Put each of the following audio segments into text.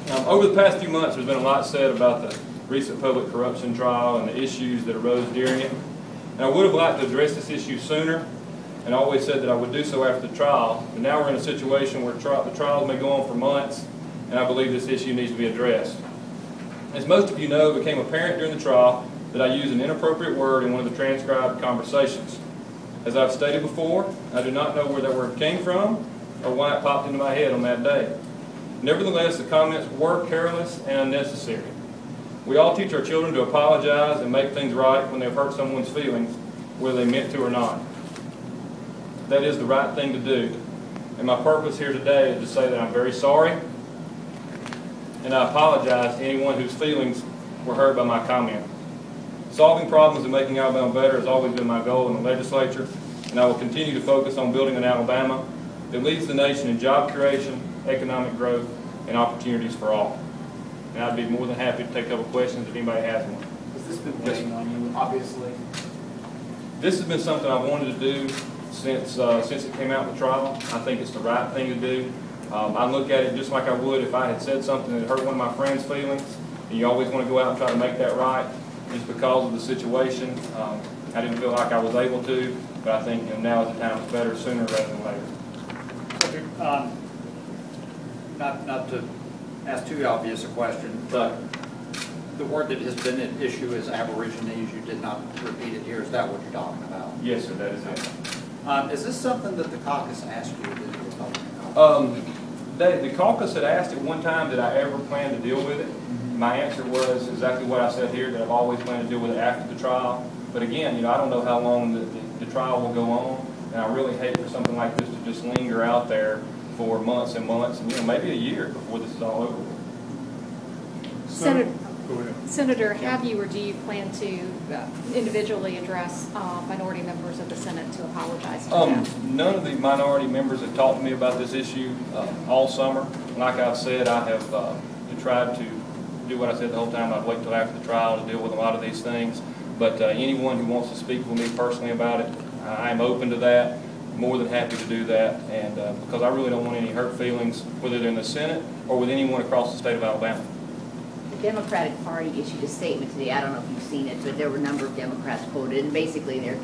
Over the past few months, there's been a lot said about the recent public corruption trial and the issues that arose during it. And I would have liked to address this issue sooner, and I always said that I would do so after the trial. But now we're in a situation where the trial may go on for months, and I believe this issue needs to be addressed. As most of you know, it became apparent during the trial that I used an inappropriate word in one of the transcribed conversations. As I've stated before, I do not know where that word came from or why it popped into my head on that day. Nevertheless, the comments were careless and unnecessary. We all teach our children to apologize and make things right when they've hurt someone's feelings, whether they meant to or not. That is the right thing to do. And my purpose here today is to say that I'm very sorry, and I apologize to anyone whose feelings were hurt by my comment. Solving problems and making Alabama better has always been my goal in the legislature, and I will continue to focus on building an Alabama that leads the nation in job creation, economic growth, and opportunities for all. And I'd be more than happy to take a couple questions if anybody has one. Has this been weighing on you, obviously? This has been something I've wanted to do since it came out in the trial. I think it's the right thing to do. I look at it just like I would if I had said something that hurt one of my friends' feelings, and you always want to go out and try to make that right. Just because of the situation, I didn't feel like I was able to, but I think now is the time. It's better sooner rather than later. Not to ask too obvious a question, but the word that has been an issue is aborigines. You did not repeat it here. Is that what you're talking about? Yes, sir, that is it. Is this something that the caucus asked you to do? The caucus had asked at one time did I ever plan to deal with it. My answer was exactly what I said here, that I've always planned to deal with it after the trial. But again, I don't know how long the trial will go on, and I really hate for something like this to just linger out there for months and months, and maybe a year before this is all over with. Senator, have you or do you plan to individually address minority members of the Senate to apologize to them? None of the minority members have talked to me about this issue all summer. Like I've said, I have tried to do what I said the whole time. I'd wait till after the trial to deal with a lot of these things. But anyone who wants to speak with me personally about it, I'm open to that. More than happy to do that, and because I really don't want any hurt feelings, whether they're in the Senate or with anyone across the state of Alabama. The Democratic Party issued a statement today. I don't know if you've seen it, but there were a number of Democrats quoted, and basically they're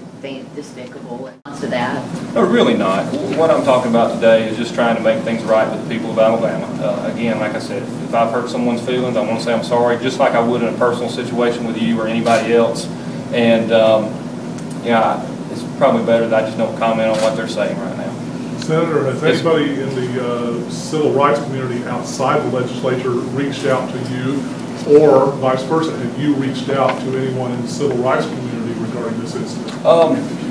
despicable. To that? No, really not. What I'm talking about today is just trying to make things right with the people of Alabama. Again, like I said, if I've hurt someone's feelings, I want to say I'm sorry, just like I would in a personal situation with you or anybody else. And it's probably better that I just don't comment on what they're saying right now. Senator, has anybody in the civil rights community outside the legislature reached out to you, or vice versa? Have you reached out to anyone in the civil rights community regarding this incident?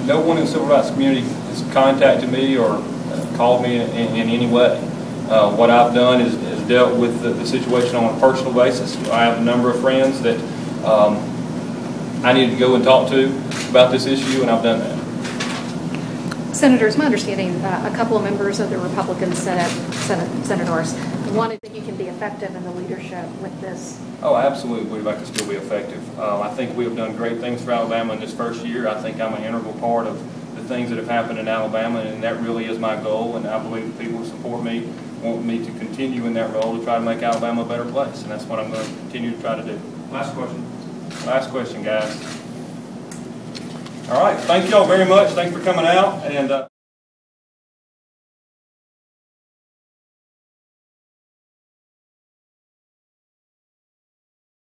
No one in the civil rights community has contacted me or called me in any way. What I've done is dealt with the situation on a personal basis. I have a number of friends that I needed to go and talk to about this issue, and I've done that. Senator, it's my understanding a couple of members of the Republican senators wanted that you can be effective in the leadership with this. Oh, I absolutely believe I can still be effective. I think we have done great things for Alabama in this first year. I think I'm an integral part of the things that have happened in Alabama, and that really is my goal, and I believe the people who support me want me to continue in that role to try to make Alabama a better place, and that's what I'm going to continue to try to do. Last question. Last question, guys. All right, thank you all very much. Thanks for coming out. And